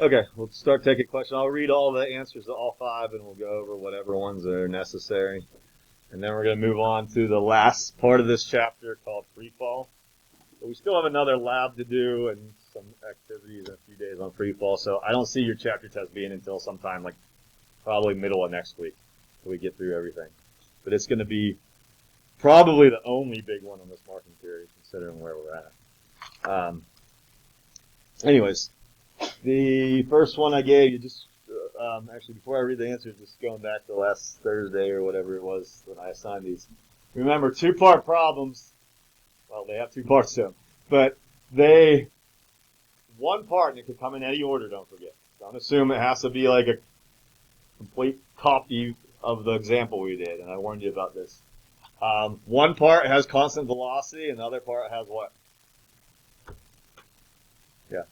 Okay, we'll start taking questions. I'll read all the answers to all five, and we'll go over whatever ones are necessary. And then we're going to move on to the last part of this chapter called free fall. But we still have another lab to do and some activities in a few days on free fall. So I don't see your chapter test being until sometime like probably middle of next week till we get through everything. But it's going to be probably the only big one on this marking period, considering where we're at. Anyways, the first one I gave you, just actually before I read the answers, just going back to last Thursday or whatever it was when I assigned these. Remember, two-part problems. Well, they have two parts to them, but one part, and it could come in any order. Don't forget. Don't assume it has to be like a complete copy of the example we did, and I warned you about this. One part has constant velocity, and the other part has what? Yeah.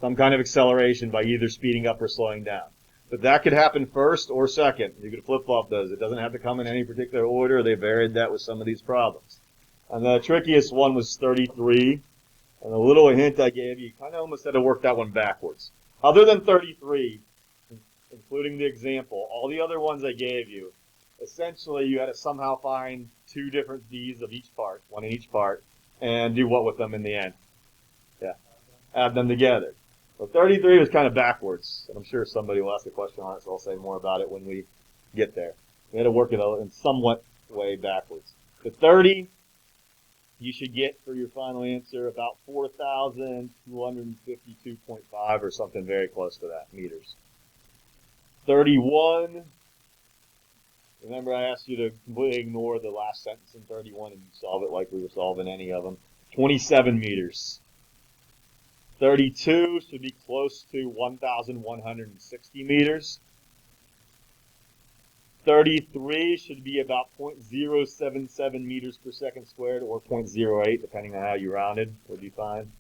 Some kind of acceleration by either speeding up or slowing down. But that could happen first or second. You could flip-flop those. It doesn't have to come in any particular order. They varied that with some of these problems. And the trickiest one was 33. And a little hint I gave you kind of almost had to work that one backwards. Other than 33, including the example, all the other ones I gave you, essentially you had to somehow find two different D's of each part, one in each part, and do what with them in the end? Yeah. Add them together. So 33 was kind of backwards, and I'm sure somebody will ask a question on it, so I'll say more about it when we get there. We had to work it in somewhat way backwards. The 30, you should get for your final answer about 4,252.5 or something very close to that meters. 31, remember I asked you to completely ignore the last sentence in 31 and solve it like we were solving any of them. 27 meters. 32 should be close to 1,160 meters. 33 should be about 0.077 meters per second squared, or 0.08, depending on how you rounded, would be fine.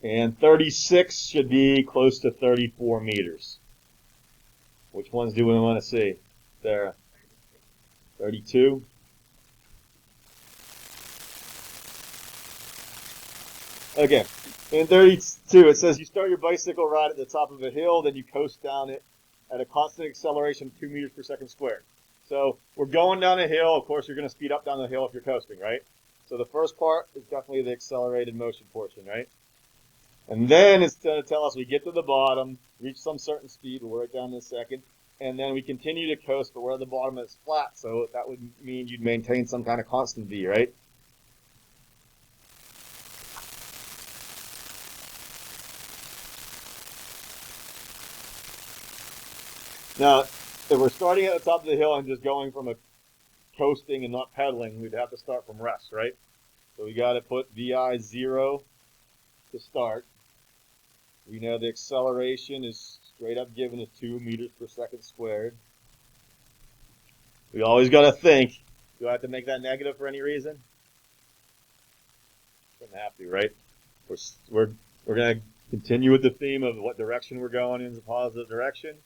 And 36 should be close to 34 meters. Which ones do we want to see? Sarah? 32? Okay. In 32, it says you start your bicycle ride at the top of a hill, then you coast down it at a constant acceleration of 2 meters per second squared. So we're going down a hill. Of course, you're going to speed up down the hill if you're coasting, right? So the first part is definitely the accelerated motion portion, right? And then it's going to tell us we get to the bottom, reach some certain speed, we'll write down in a second, and then we continue to coast, but we're at the bottom and it's flat, so that would mean you'd maintain some kind of constant V, right? Now, if we're starting at the top of the hill and just going from a coasting and not pedaling, we'd have to start from rest, right? So we got to put VI 0 to start. We know the acceleration is straight up given as 2 meters per second squared. We always got to think, do I have to make that negative for any reason? Shouldn't have to, right? We're going to continue with the theme of what direction we're going in, the positive direction.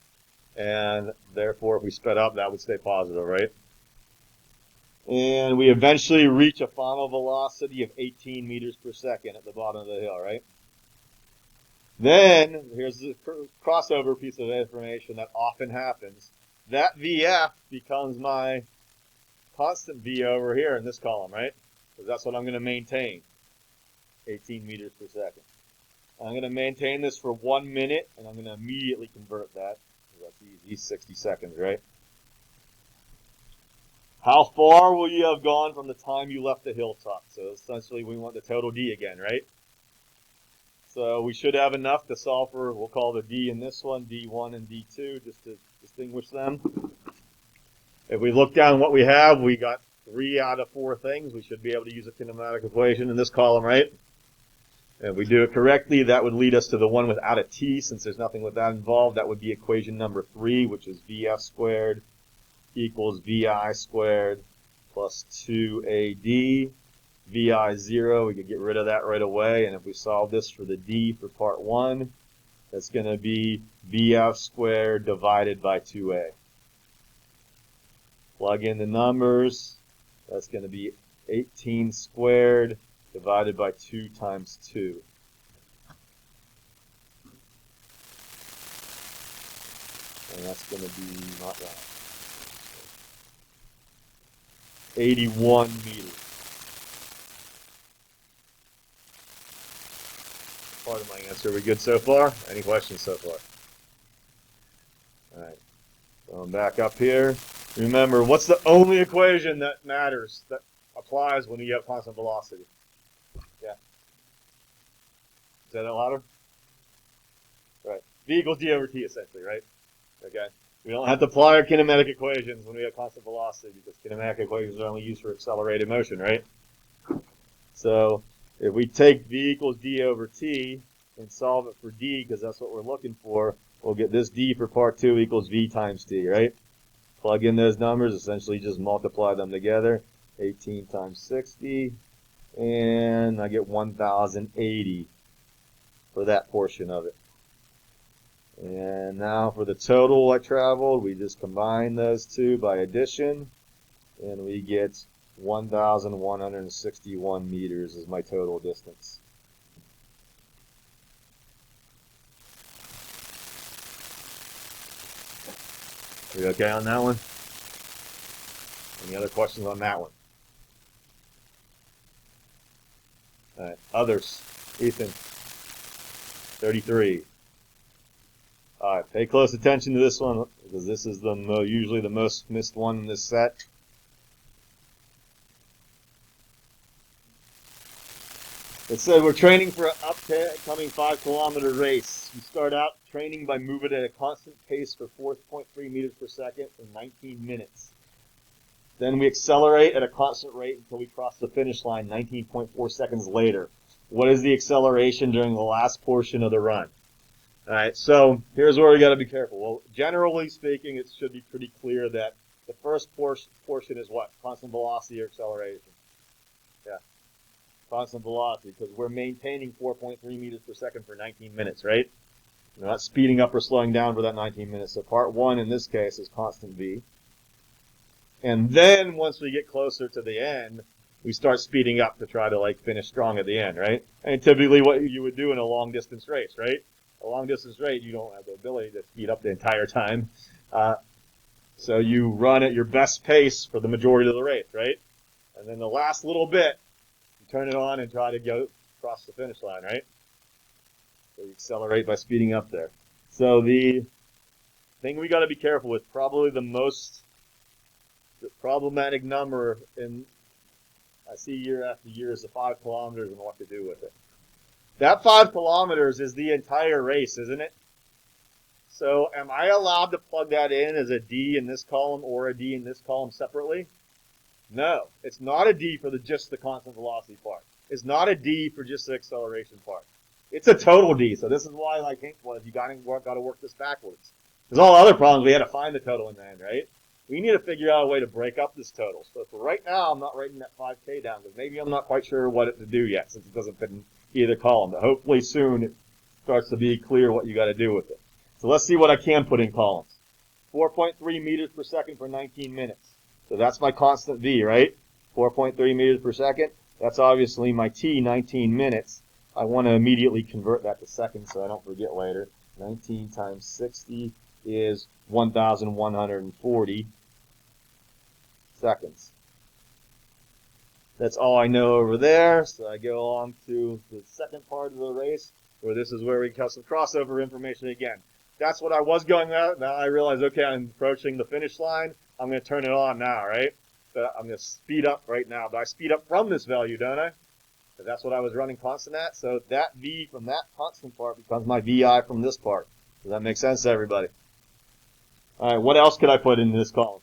And therefore, if we sped up, that would stay positive, right? And we eventually reach a final velocity of 18 meters per second at the bottom of the hill, right? Then, here's the crossover piece of information that often happens. That VF becomes my constant V over here in this column, right? Because that's what I'm going to maintain, 18 meters per second. I'm going to maintain this for 1 minute, and I'm going to immediately convert that. That's easy, 60 seconds, right? How far will you have gone from the time you left the hilltop? So essentially we want the total D again, right? So we should have enough to solve for, we'll call the D in this one, D1 and D2, just to distinguish them. If we look down what we have, we got 3 out of 4 things. We should be able to use a kinematic equation in this column, right? If we do it correctly, that would lead us to the one without a t. Since there's nothing with that involved, that would be equation number 3, which is VF squared equals VI squared plus 2AD. VI 0, we could get rid of that right away. And if we solve this for the D for part 1, that's going to be VF squared divided by 2A. Plug in the numbers. That's going to be 18 squared divided by 2 times 2. And that's going to be not that. 81 meters. Part of my answer. Are we good so far? Any questions so far? All right. Going back up here. Remember, what's the only equation that matters, that applies when you have constant velocity? Yeah. Is that louder? Right. V equals d over t, essentially, right? Okay. We don't have to apply our kinematic equations when we have constant velocity because kinematic equations are only used for accelerated motion, right? So if we take v equals d over t and solve it for d, because that's what we're looking for, we'll get this d for part 2 equals v times t, right? Plug in those numbers, essentially just multiply them together. 18 times 60, and I get 1,080 for that portion of it. And now for the total I traveled, we just combine those two by addition, and we get 1,161 meters is my total distance. Are you okay on that one? Any other questions on that one? All right, others. Ethan, 33. All right, pay close attention to this one because this is the usually the most missed one in this set. It said we're training for an upcoming 5-kilometer race. You start out training by moving at a constant pace for 4.3 meters per second in 19 minutes. Then we accelerate at a constant rate until we cross the finish line 19.4 seconds later. What is the acceleration during the last portion of the run? All right, so here's where we got to be careful. Well, generally speaking, it should be pretty clear that the first portion is what? Constant velocity or acceleration? Yeah. Constant velocity, because we're maintaining 4.3 meters per second for 19 minutes, right? We're not speeding up or slowing down for that 19 minutes. So part 1 in this case is constant v. And then once we get closer to the end, we start speeding up to try to finish strong at the end, right? And typically what you would do in a long distance race, right? A long distance race, you don't have the ability to speed up the entire time. So you run at your best pace for the majority of the race, right? And then the last little bit, turn it on and try to go across the finish line, right? So you accelerate by speeding up there. So the thing we got to be careful with, probably the most problematic number I see year after year, is the 5 kilometers and what to do with it. That 5 kilometers is the entire race, isn't it? So am I allowed to plug that in as a D in this column or a D in this column separately? No, it's not a D for just the constant velocity part. It's not a D for just the acceleration part. It's a total D. So this is why, you got to work this backwards. Because all other problems, we had to find the total in the end, right? We need to figure out a way to break up this total. So for right now, I'm not writing that 5K down because maybe I'm not quite sure what to do yet since it doesn't fit in either column. But hopefully soon it starts to be clear what you got to do with it. So let's see what I can put in columns. 4.3 meters per second for 19 minutes. So that's my constant V, right? 4.3 meters per second. That's obviously my T, 19 minutes. I want to immediately convert that to seconds so I don't forget later. 19 times 60 is 1,140 seconds. That's all I know over there. So I go along to the second part of the race, where this is where we have some crossover information again. That's what I was going at. Now I realize, okay, I'm approaching the finish line. I'm going to turn it on now, right? So I'm going to speed up right now. But I speed up from this value, don't I? Because that's what I was running constant at. So that V from that constant part becomes my VI from this part. Does that make sense to everybody? All right, what else could I put in this column?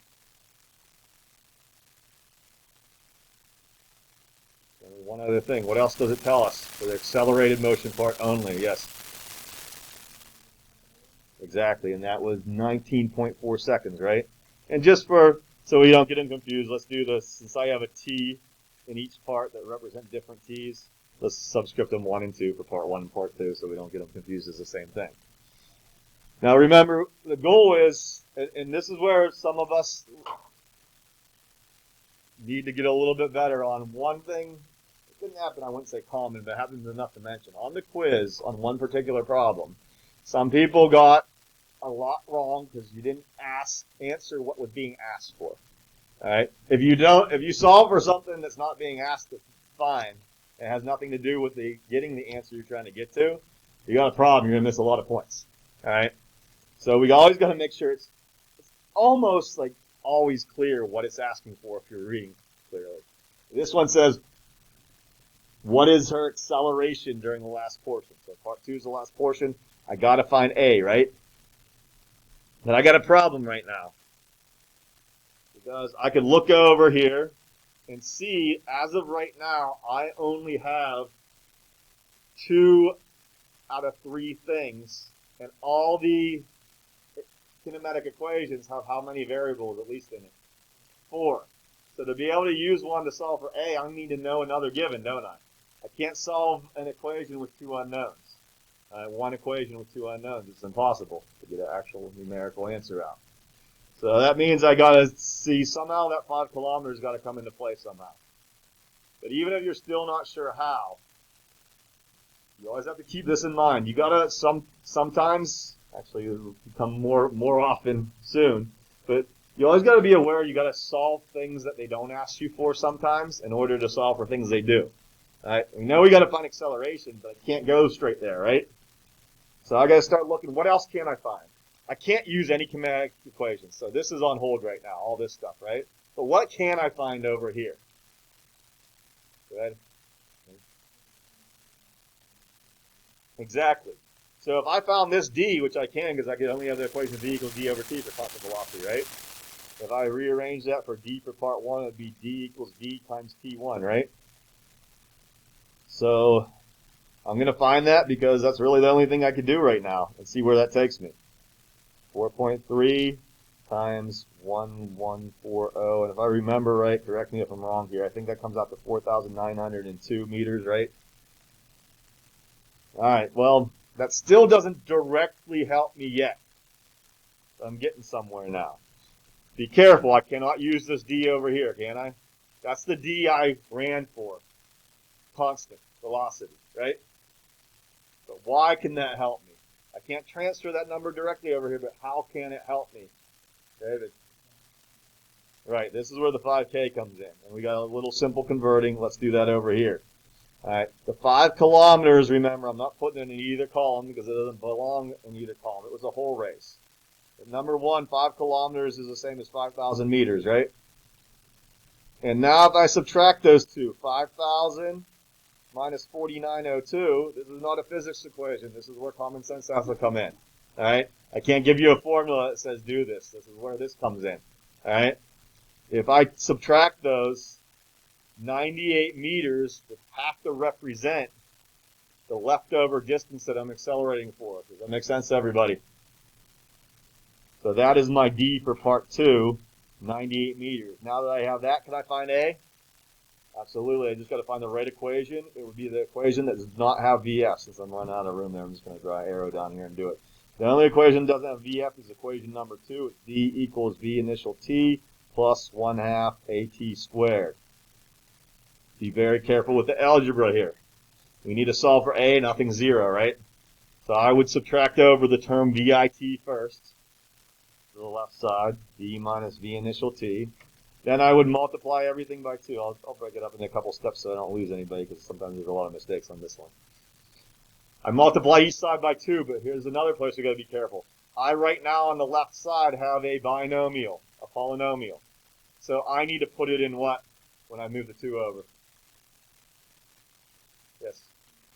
One other thing. What else does it tell us? For the accelerated motion part only, yes. Exactly, and that was 19.4 seconds, right? And just so we don't get them confused, let's do this. Since I have a T in each part that represent different T's, let's subscript them 1 and 2 for part 1 and part 2 so we don't get them confused as the same thing. Now remember, the goal is, and this is where some of us need to get a little bit better on one thing. It didn't happen, I wouldn't say common, but it happens enough to mention. On the quiz, on one particular problem, some people got a lot wrong because you didn't answer what was being asked for. All right. If you solve for something that's not being asked, it's fine. It has nothing to do with getting the answer you're trying to get to. You got a problem, you're gonna miss a lot of points. All right. So we always got to make sure it's almost like always clear what it's asking for if you're reading clearly. This one says, what is her acceleration during the last portion? So part 2 is the last portion. I got to find A, right? But I got a problem right now. Because I could look over here and see, as of right now, I only have 2 out of 3 things. And all the kinematic equations have how many variables, at least in it? 4. So to be able to use one to solve for A, I need to know another given, don't I? I can't solve an equation with 2 unknowns. One equation with 2 unknowns. It's impossible to get an actual numerical answer out. So that means I got to see somehow that 5 kilometers got to come into play somehow. But even if you're still not sure how, you always have to keep this in mind. You got to sometimes, actually it'll become more often soon, but you always got to be aware you got to solve things that they don't ask you for sometimes in order to solve for things they do. All right? We know we got to find acceleration, but I can't go straight there, right? So I got to start looking, what else can I find? I can't use any kinematic equations, so this is on hold right now, all this stuff, right? But what can I find over here? Good. Exactly. So if I found this d, which I can because I can only have the equation v equals d over t for constant velocity, right? If I rearrange that for d for part 1, it would be d equals v times t1, right? So I'm going to find that because that's really the only thing I can do right now and see where that takes me. 4.3 times 1140. And if I remember right, correct me if I'm wrong here, I think that comes out to 4,902 meters, right? All right, well, that still doesn't directly help me yet. I'm getting somewhere now. Be careful, I cannot use this d over here, can I? That's the d I ran for. Constant velocity, right? But why can that help me? I can't transfer that number directly over here, but how can it help me? David. Right, this is where the 5K comes in. And we got a little simple converting. Let's do that over here. All right, the 5 kilometers, remember, I'm not putting it in either column because it doesn't belong in either column. It was a whole race. But number 1, 5 kilometers is the same as 5,000 meters, right? And now if I subtract those two, 5,000 minus 4,902, this is not a physics equation. This is where common sense has to come in. All right? I can't give you a formula that says do this. This is where this comes in. All right? If I subtract those, 98 meters would have to represent the leftover distance that I'm accelerating for. Does that make sense to everybody? So that is my D for part 2, 98 meters. Now that I have that, can I find A? Absolutely. I just got to find the right equation. It would be the equation that does not have VF. Since I'm running out of room there, I'm just going to draw an arrow down here and do it. The only equation that doesn't have VF is equation number 2. It's D equals V initial T plus 1/2 AT squared. Be very careful with the algebra here. We need to solve for A, nothing 0, right? So I would subtract over the term VIT first to the left side, V minus V initial T. Then I would multiply everything by 2. I'll break it up in a couple steps so I don't lose anybody because sometimes there's a lot of mistakes on this one. I multiply each side by 2, but here's another place we got to be careful. I right now on the left side have a binomial, a polynomial. So I need to put it in what when I move the 2 over? Yes,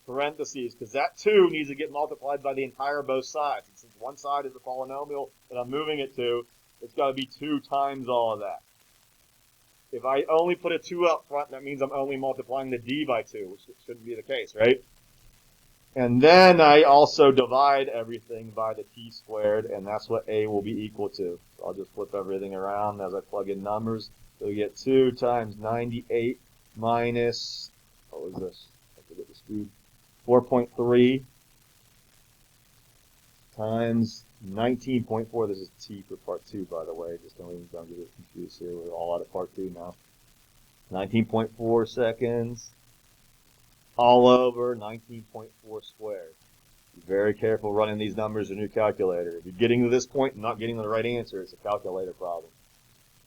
parentheses, because that 2 needs to get multiplied by the entire both sides. And since one side is the polynomial that I'm moving it to, it's got to be 2 times all of that. If I only put a 2 up front, that means I'm only multiplying the d by 2, which shouldn't be the case, right? And then I also divide everything by the t squared, and that's what a will be equal to. So I'll just flip everything around as I plug in numbers. So we get 2 times 98 minus, what was this? I forget the speed. 4.3 times 19.4. This is t for part 2, by the way. Just don't get it confused here. We're all out of part 2 now. 19.4 seconds all over 19.4 squared. Be very careful running these numbers in your calculator. If you're getting to this point and not getting the right answer, it's a calculator problem.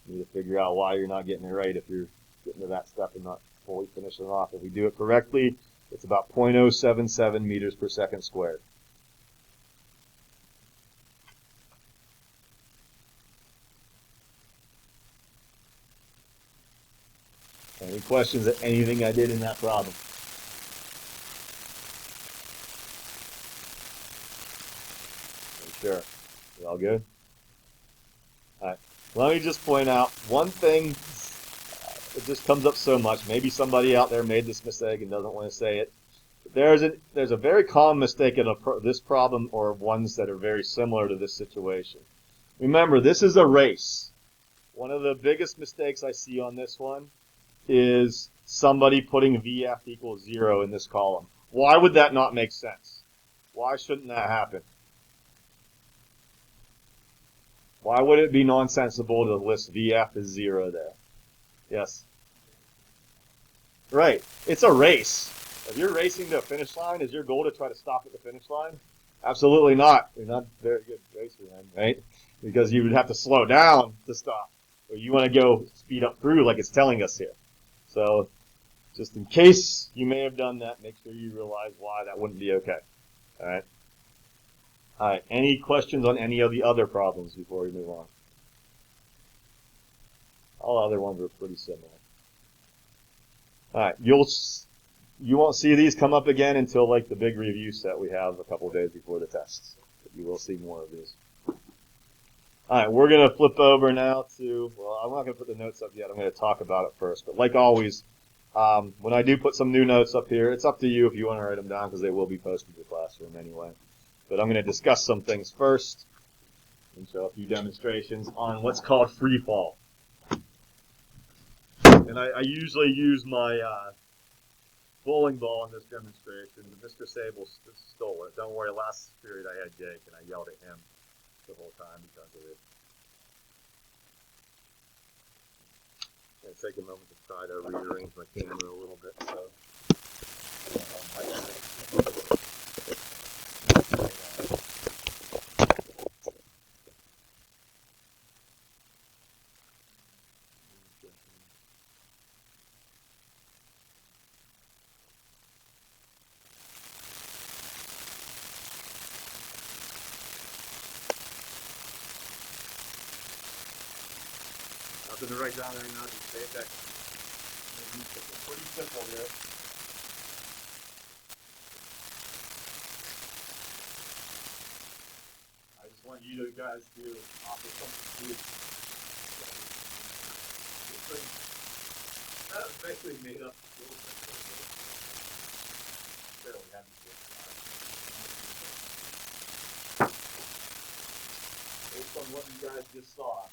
You need to figure out why you're not getting it right if you're getting to that step and not fully finishing it off. If we do it correctly, it's about 0.077 meters per second squared. Any questions at anything I did in that problem? Sure. You all good? All right. Let me just point out one thing. It just comes up so much. Maybe somebody out there made this mistake and doesn't want to say it. There's a very common mistake in this problem or ones that are very similar to this situation. Remember, this is a race. One of the biggest mistakes I see on this one is somebody putting VF equals 0 in this column. Why would that not make sense? Why shouldn't that happen? Why would it be nonsensical to list VF as 0 there? Yes? Right. It's a race. If you're racing to a finish line, is your goal to try to stop at the finish line? Absolutely not. You're not a very good racer then, right? Because you would have to slow down to stop. Or you want to go speed up through like it's telling us here. So, just in case you may have done that, make sure you realize why that wouldn't be okay. All right? All right. Any questions on any of the other problems before we move on? All other ones are pretty similar. All right. You won't see these come up again until like the big review set we have a couple of days before the tests. But you will see more of these. All right, we're going to flip over now to, well, I'm not going to put the notes up yet. I'm going to talk about it first. But like always, when I do put some new notes up here, it's up to you if you want to write them down because they will be posted to the classroom anyway. But I'm going to discuss some things first and show a few demonstrations on what's called free fall. And I usually use my bowling ball in this demonstration, but Mr. Sable stole it. Don't worry, last period I had Jake and I yelled at him the whole time because of it. I'm going to take a moment to try to rearrange my camera a little bit. So, nothing to write down right now, just pay attention. It's pretty simple here. I just want you guys to offer something to that was basically made up a little bit. Fairly heavy. Based on what you guys just saw,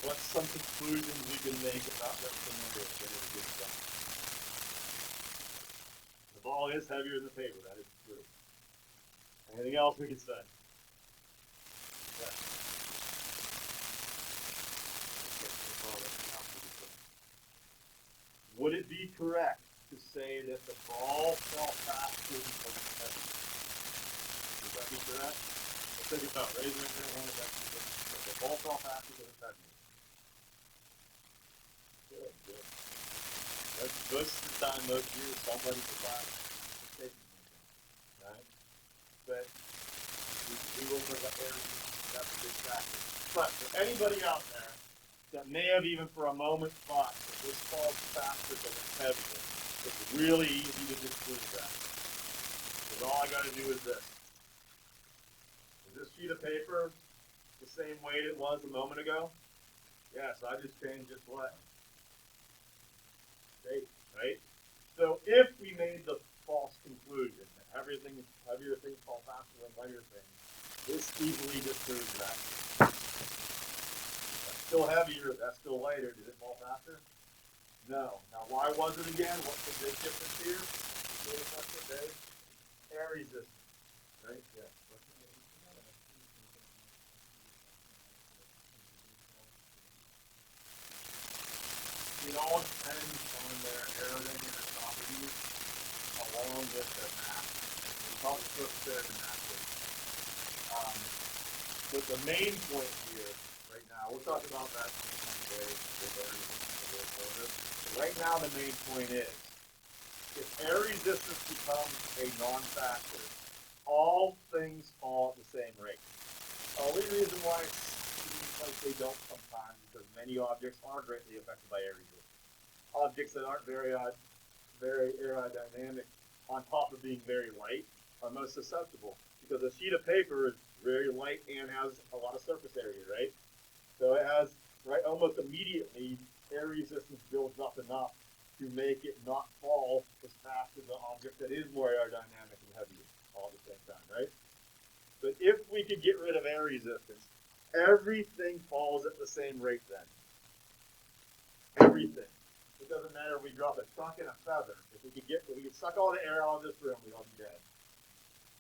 what's some conclusions we can make about what the number is getting a good stuff? The ball is heavier than the paper, that is true. Anything else we can say? Yeah. Would it be correct to say that the ball fell faster because it's heavy? Would that be correct? Let's think about raising your hand if that's the ball fell faster because it's heavy. Good, good. Most of the time, most years, somebody decides to take it. Right? But we will bring up there, that's a big factor. But for anybody out there that may have even for a moment thought that this falls faster because it's heavier, it's really easy to disprove that. Because all I got to do is this. Is this sheet of paper the same weight it was a moment ago? Yes, I just changed its what? Shape, right? So if we made the false conclusion that heavier things fall faster than lighter things, this easily disproves that. That's still heavier, that's still lighter. Did it fall faster? No. Now why was it again? What's the big difference here? Air resistance, right? Yeah. It all depends on their aerodynamic properties along with their mass. We talked surface area than that. But the main point here, right now, we'll talk about that today. Right now, the main point is, if air resistance becomes a non-factor, all things fall at the same rate. The only reason why it seems like they don't sometimes is because many objects are greatly affected by air resistance. Objects that aren't very aerodynamic, on top of being very light, are most susceptible, because a sheet of paper is very light and has a lot of surface area, right? So it has, right, almost immediately, air resistance builds up enough to make it not fall as fast as an object that is more aerodynamic and heavier all at the same time, right? But if we could get rid of air resistance, everything falls at the same rate then. Everything. It doesn't matter if we drop a chunk and a feather. If we could suck all the air out of this room, we'd all be dead.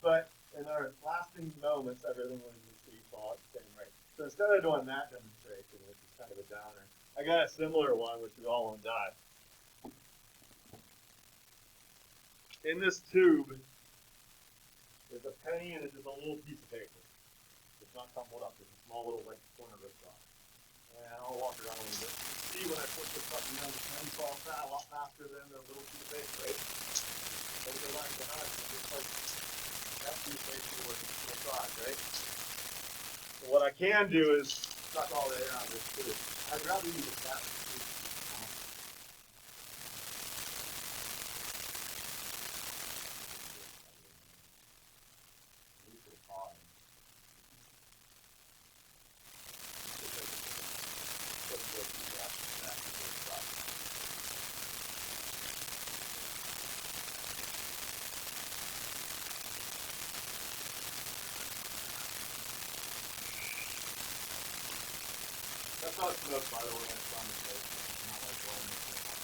But in our lasting moments, everything was free fall at the same rate. So instead of doing that demonstration, which is kind of a downer, I got a similar one, which we all won't die. In this tube, there's a penny and it's just a little piece of paper. It's not crumpled up. There's a small little like corner of it off. And I'll walk around a little bit. See, when I push this button down, the penny falls down a lot faster than the little piece of paper, right? So the line behind it, it's like that piece of paper was a side, right? So what I can do is suck all the air out of this tube. I'd rather use a cap. That's not smoke, by the way. It's on the face. It's not like blowing this thing up.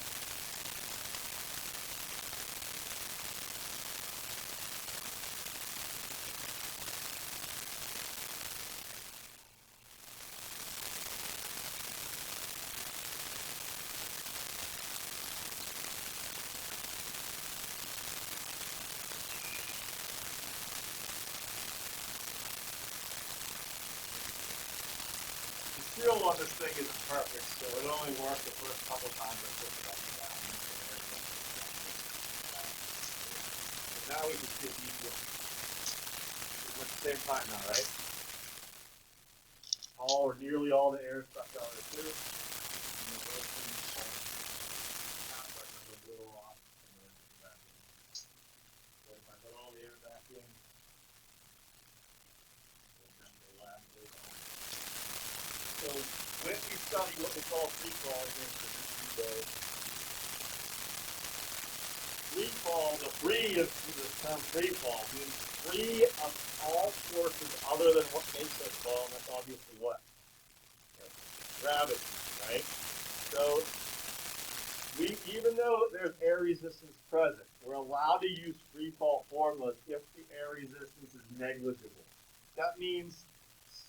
The seal on this thing isn't perfect, so it only worked the first couple times I pushed it up and down. But now we can see each one. At the same time now, right? All or nearly all the air sucked out of the tube. And then those things fall half like a little off and then back in. So if I put all the air back in, then the lab goes on. So when we study what we call free fall against the next few days, free fall, the free is the term free fall, means free of all forces other than what makes us fall, and that's obviously what? Gravity, right? So even though there's air resistance present, we're allowed to use free fall formulas if the air resistance is negligible. That means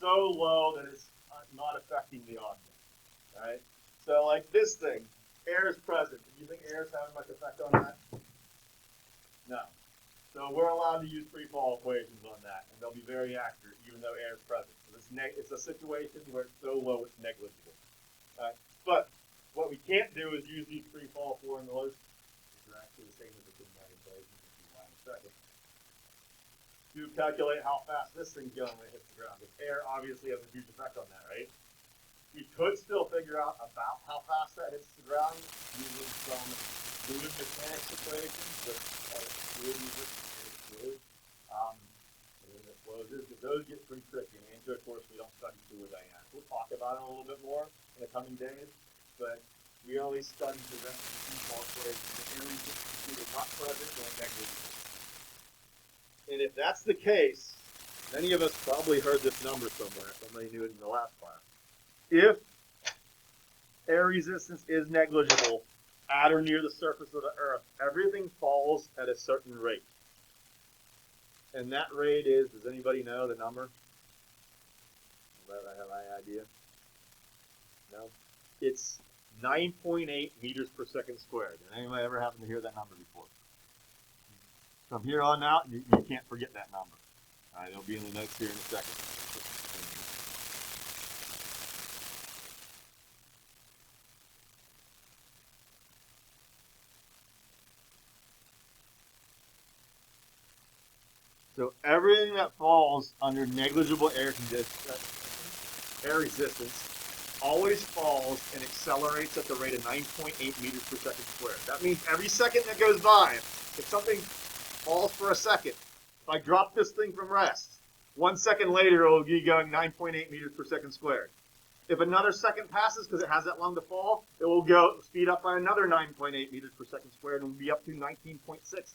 so low that it's not affecting the object, right? So like this thing, air is present. Do you think air is having much effect on that? No. So we're allowed to use free fall equations on that, and they'll be very accurate, even though air is present. So it's a situation where it's so low it's negligible. But what we can't do is use these free fall formulas, which are actually the same as the two-line equation, which we'll in a second, to calculate how fast this thing's going when it hits the ground. Because air obviously has a huge effect on that, right? We could still figure out about how fast that hits the ground using some fluid mechanics equations, but fluid resistance, but those get pretty tricky. And of course, we don't study fluid dynamics. We'll talk about it a little bit more in the coming days, but we only study the rest of the default equations. The air resistance is not present or negligible. And if that's the case, many of us probably heard this number somewhere. Somebody knew it in the last class. If air resistance is negligible at or near the surface of the Earth, everything falls at a certain rate. And that rate is, does anybody know the number? I have any idea? No? It's 9.8 meters per second squared. Did anybody ever happen to hear that number before? From here on out, you can't forget that number. All right, it'll be in the notes here in a second. So everything that falls under negligible air resistance always falls and accelerates at the rate of 9.8 meters per second squared. That means every second that goes by, if something falls for a second, if I drop this thing from rest, 1 second later it will be going 9.8 meters per second squared. If another second passes, because it has that long to fall, it will go speed up by another 9.8 meters per second squared and will be up to 19.6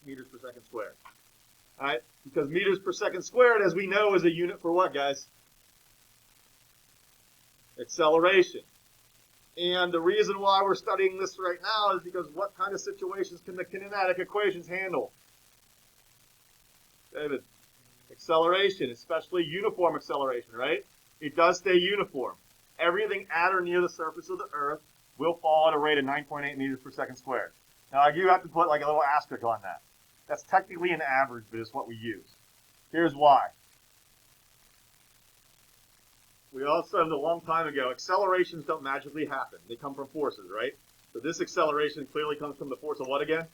meters per second squared. All right? Because meters per second squared, as we know, is a unit for what, guys? Acceleration. And the reason why we're studying this right now is because what kind of situations can the kinematic equations handle? David, acceleration, especially uniform acceleration, right? It does stay uniform. Everything at or near the surface of the Earth will fall at a rate of 9.8 meters per second squared. Now, I do have to put like a little asterisk on that. That's technically an average, but it's what we use. Here's why. We all said a long time ago, accelerations don't magically happen. They come from forces, right? So this acceleration clearly comes from the force of what again?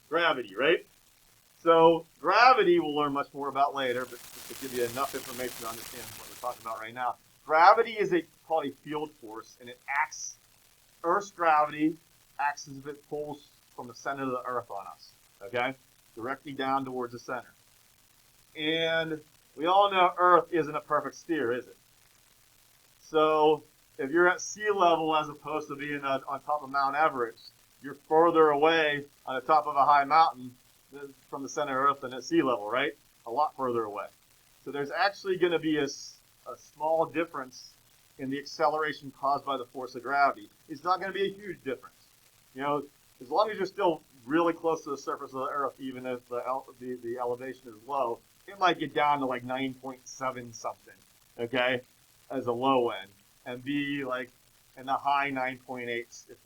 Gravity, right? So gravity we'll learn much more about later, but just to give you enough information to understand what we're talking about right now. Gravity is called a field force, and it acts, Earth's gravity acts as if it pulls from the center of the Earth on us, okay? Directly down towards the center. And we all know Earth isn't a perfect sphere, is it? So if you're at sea level as opposed to being on top of Mount Everest, you're further away on the top of a high mountain from the center of Earth than at sea level, right? A lot further away. So there's actually going to be a small difference in the acceleration caused by the force of gravity. It's not going to be a huge difference. You know, as long as you're still really close to the surface of the Earth, even if the elevation is low, it might get down to like 9.7 something, okay, as a low end, and be like in the high 9.8s if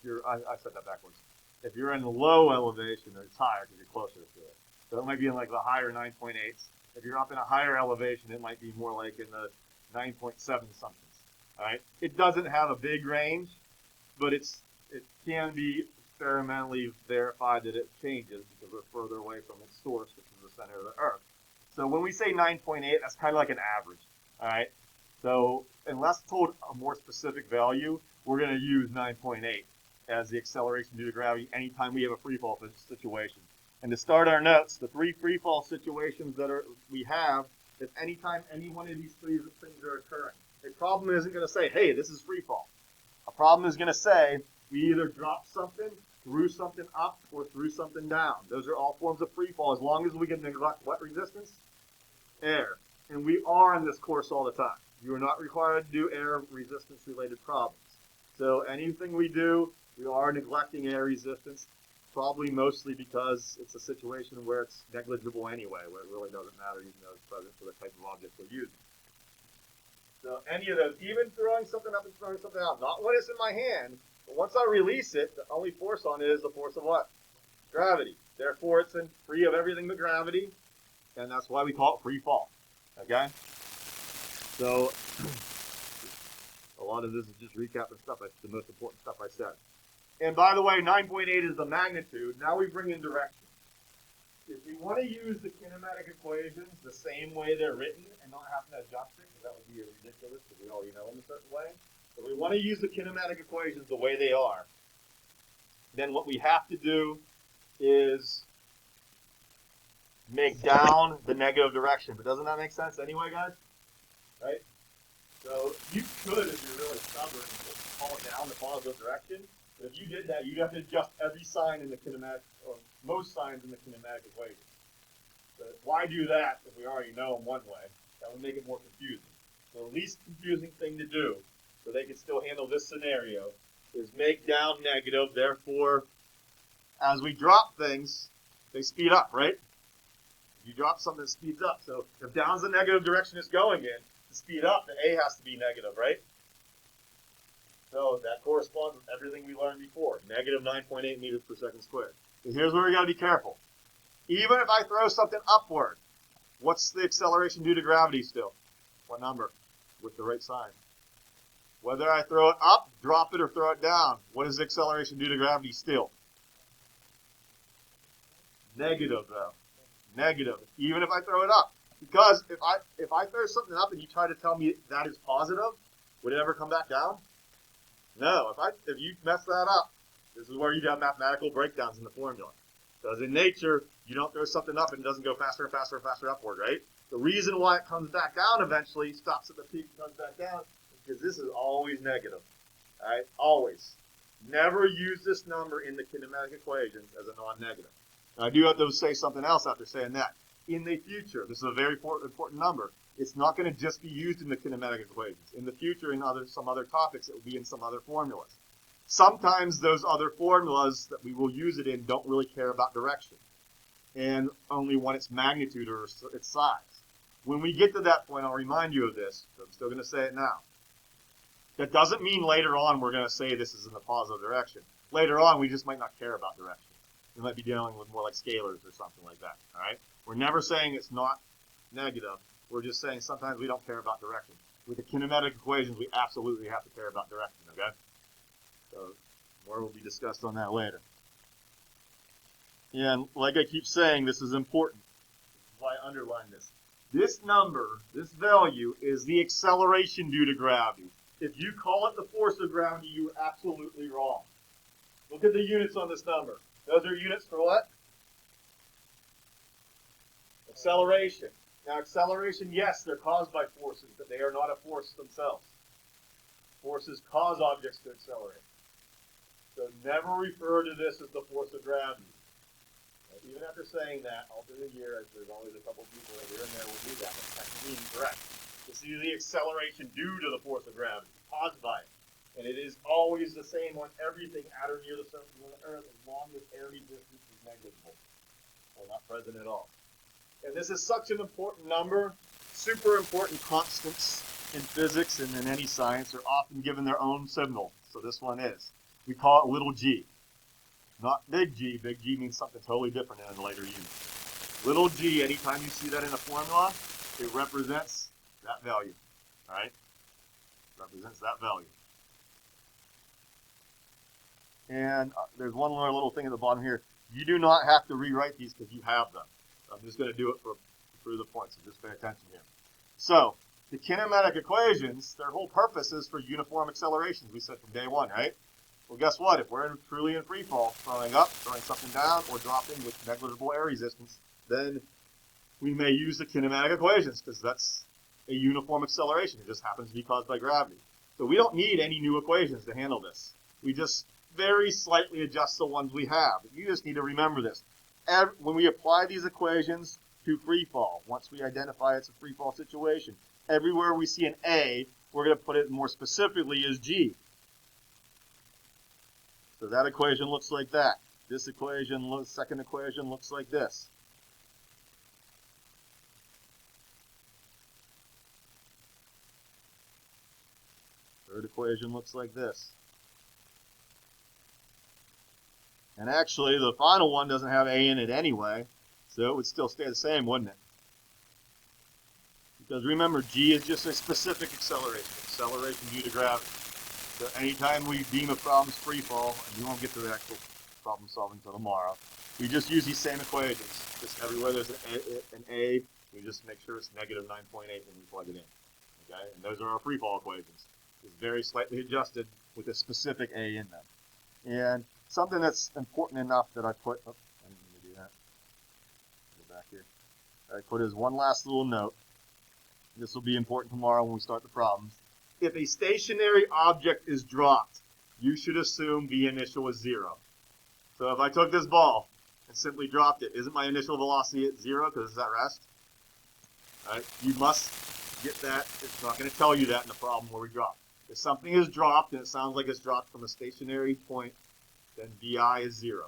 you're I said that backwards. If you're in the low elevation, it's higher because you're closer to it. So it might be in like the higher 9.8s. If you're up in a higher elevation, it might be more like in the 9.7 somethings. All right. It doesn't have a big range, but it can be experimentally verified that it changes because we're further away from its source, which is the center of the Earth. So when we say 9.8, that's kind of like an average. All right. So unless told a more specific value, we're going to use 9.8 as the acceleration due to gravity anytime we have a free fall situation. And to start our notes, the three free fall situations that we have is anytime any one of these three things are occurring. A problem isn't going to say, hey, this is free fall. A problem is going to say we either drop something, threw something up, or threw something down. Those are all forms of free fall as long as we can neglect what resistance? Air. And we are in this course all the time. You are not required to do air resistance related problems. So anything we do, we are neglecting air resistance, probably mostly because it's a situation where it's negligible anyway, where it really doesn't matter even though it's present for the type of object we're using. So any of those, even throwing something up and throwing something out, not when it's in my hand, but once I release it, the only force on it is the force of what? Gravity. Therefore, it's free of everything but gravity, and that's why we call it free fall. Okay? So a lot of this is just recapping stuff. That's the most important stuff I said. And by the way, 9.8 is the magnitude. Now we bring in direction. If we want to use the kinematic equations the same way they're written and not have to adjust it, because that would be ridiculous because we already know them a certain way. If we want to use the kinematic equations the way they are, then what we have to do is make down the negative direction. But doesn't that make sense anyway, guys? Right? So you could, if you're really stubborn, call down the positive direction. But if you did that, you'd have to adjust every sign in the kinematic, or most signs in the kinematic equation. But why do that if we already know them one way? That would make it more confusing. So the least confusing thing to do, so they can still handle this scenario, is make down negative. Therefore, as we drop things, they speed up, right? If you drop something, it speeds up. So if down's the negative direction it's going in, to speed up, the A has to be negative, right? So that corresponds with everything we learned before, negative 9.8 meters per second squared. So here's where we got to be careful. Even if I throw something upward, what's the acceleration due to gravity still? What number? With the right sign. Whether I throw it up, drop it, or throw it down, what is the acceleration due to gravity still? Negative, though. Negative. Even if I throw it up. Because if I throw something up and you try to tell me that is positive, would it ever come back down? No. If you mess that up, this is where you have mathematical breakdowns in the formula. Because in nature, you don't throw something up and it doesn't go faster and faster and faster upward, right? The reason why it comes back down eventually, stops at the peak and comes back down, is because this is always negative. All right? Always. Never use this number in the kinematic equations as a non-negative. Now, I do have to say something else after saying that. In the future, this is a very important number. It's not going to just be used in the kinematic equations. In the future, in some other topics, it will be in some other formulas. Sometimes those other formulas that we will use it in don't really care about direction, and only want its magnitude or its size. When we get to that point, I'll remind you of this, but I'm still going to say it now. That doesn't mean later on we're going to say this is in the positive direction. Later on, we just might not care about direction. We might be dealing with more like scalars or something like that, all right? We're never saying it's not negative. We're just saying sometimes we don't care about direction. With the kinematic equations, we absolutely have to care about direction, okay? So more will be discussed on that later. And like I keep saying, this is important. This is why I underline this. This number, this value, is the acceleration due to gravity. If you call it the force of gravity, you're absolutely wrong. Look at the units on this number. Those are units for what? Acceleration. Now, acceleration, yes, they're caused by forces, but they are not a force themselves. Forces cause objects to accelerate. So never refer to this as the force of gravity. Even after saying that, all through the year, there's always a couple people here and there will do that, but that's incorrect. This is the acceleration due to the force of gravity, caused by it. And it is always the same on everything at or near the surface of the Earth, as long as air resistance is negligible, or not present at all. And this is such an important number. Super important constants in physics and in any science are often given their own symbol. So this one is. We call it little g. Not big G. Big G means something totally different in a later unit. Little g, anytime you see that in a formula, it represents that value. All right? Represents that value. And there's one more little thing at the bottom here. You do not have to rewrite these because you have them. I'm just going to do it through the points, so just pay attention here. So, the kinematic equations, their whole purpose is for uniform accelerations, we said from day one, right? Well, guess what? If we're truly in free fall, throwing up, throwing something down, or dropping with negligible air resistance, then we may use the kinematic equations because that's a uniform acceleration. It just happens to be caused by gravity. So we don't need any new equations to handle this. We just very slightly adjust the ones we have. You just need to remember this. When we apply these equations to free fall, once we identify it's a free fall situation, everywhere we see an A, we're going to put it more specifically as G. So that equation looks like that. This equation, second equation, looks like this. Third equation looks like this. And actually, the final one doesn't have A in it anyway, so it would still stay the same, wouldn't it? Because remember, G is just a specific acceleration due to gravity. So anytime we deem a problem's free fall, and we won't get to the actual problem solving until tomorrow, we just use these same equations. Just everywhere there's an A, we just make sure it's negative 9.8 when we plug it in. Okay? And those are our free fall equations. It's very slightly adjusted with a specific A in them. And something that's important enough that I put, I didn't mean to do that. Go back here. I put as one last little note. This will be important tomorrow when we start the problems. If a stationary object is dropped, you should assume the initial is 0. So if I took this ball and simply dropped it, isn't my initial velocity at 0 because it's at rest? All right? You must get that. It's not going to tell you that in the problem where we drop. If something is dropped and it sounds like it's dropped from a stationary point, then VI is 0.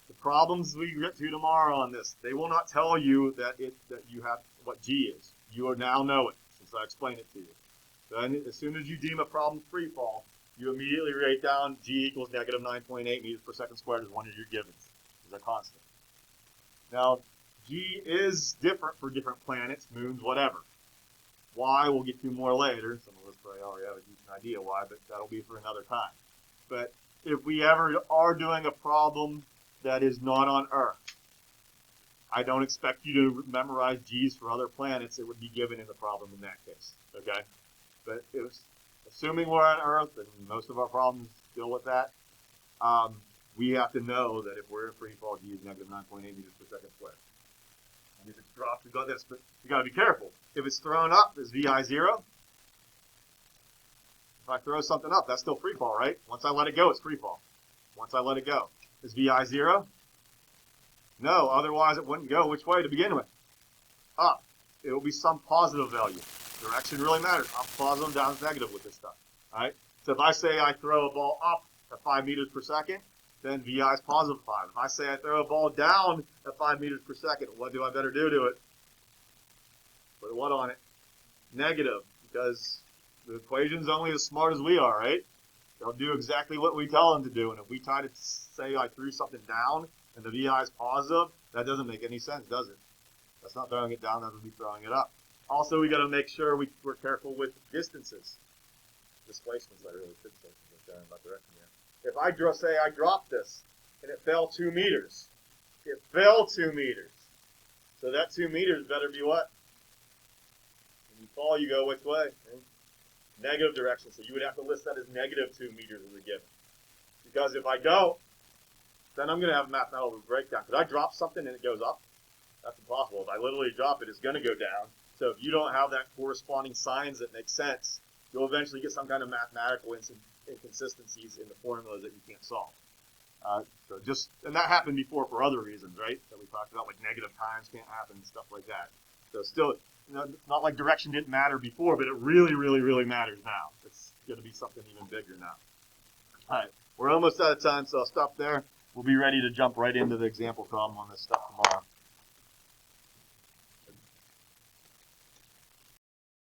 The problems we get to tomorrow on this, they will not tell you that you have what G is. You now know it since I explained it to you. Then as soon as you deem a problem free fall, you immediately write down G equals negative 9.8 meters per second squared as one of your givens. Is a constant. Now, G is different for different planets, moons, whatever. Why, we'll get to more later. Some of us probably already have a decent idea why, but that'll be for another time. But if we ever are doing a problem that is not on Earth, I don't expect you to memorize G's for other planets. It would be given in the problem in that case, okay? But assuming we're on Earth, and most of our problems deal with that, we have to know that if we're in free fall, G is negative 9.8 meters per second squared. And if it's dropped, we got this, but you got to be careful. If it's thrown up, is VI 0? If I throw something up, that's still free fall, right? Once I let it go, it's free fall. Once I let it go. Is VI 0? No, otherwise it wouldn't go which way to begin with? Up. It will be some positive value. Direction really matters. Up positive, down negative with this stuff. All right? So if I say I throw a ball up at 5 meters per second, then VI is positive 5. If I say I throw a ball down at 5 meters per second, what do I better do to it? Put a what on it? Negative, because the equation's only as smart as we are, right? They'll do exactly what we tell them to do. And if we try to say I threw something down and the VI is positive, that doesn't make any sense, does it? That's not throwing it down, that would be throwing it up. Also, we got to make sure we're careful with distances. Displacements, I really should say, about direction here. If I say I dropped this and it fell 2 meters, it fell 2 meters. So that 2 meters better be what? When you fall, you go which way? Negative direction. So you would have to list that as negative 2 meters as a given. Because if I don't, then I'm going to have a mathematical breakdown. Could I drop something and it goes up? That's impossible. If I literally drop it, it's going to go down. So if you don't have that corresponding signs that make sense, you'll eventually get some kind of mathematical inconsistencies in the formulas that you can't solve. And that happened before for other reasons, right? That we talked about, like negative times can't happen and stuff like that. So still, it's not like direction didn't matter before, but it really, really, really matters now. It's going to be something even bigger now. All right, we're almost out of time, so I'll stop there. We'll be ready to jump right into the example problem on this stuff tomorrow.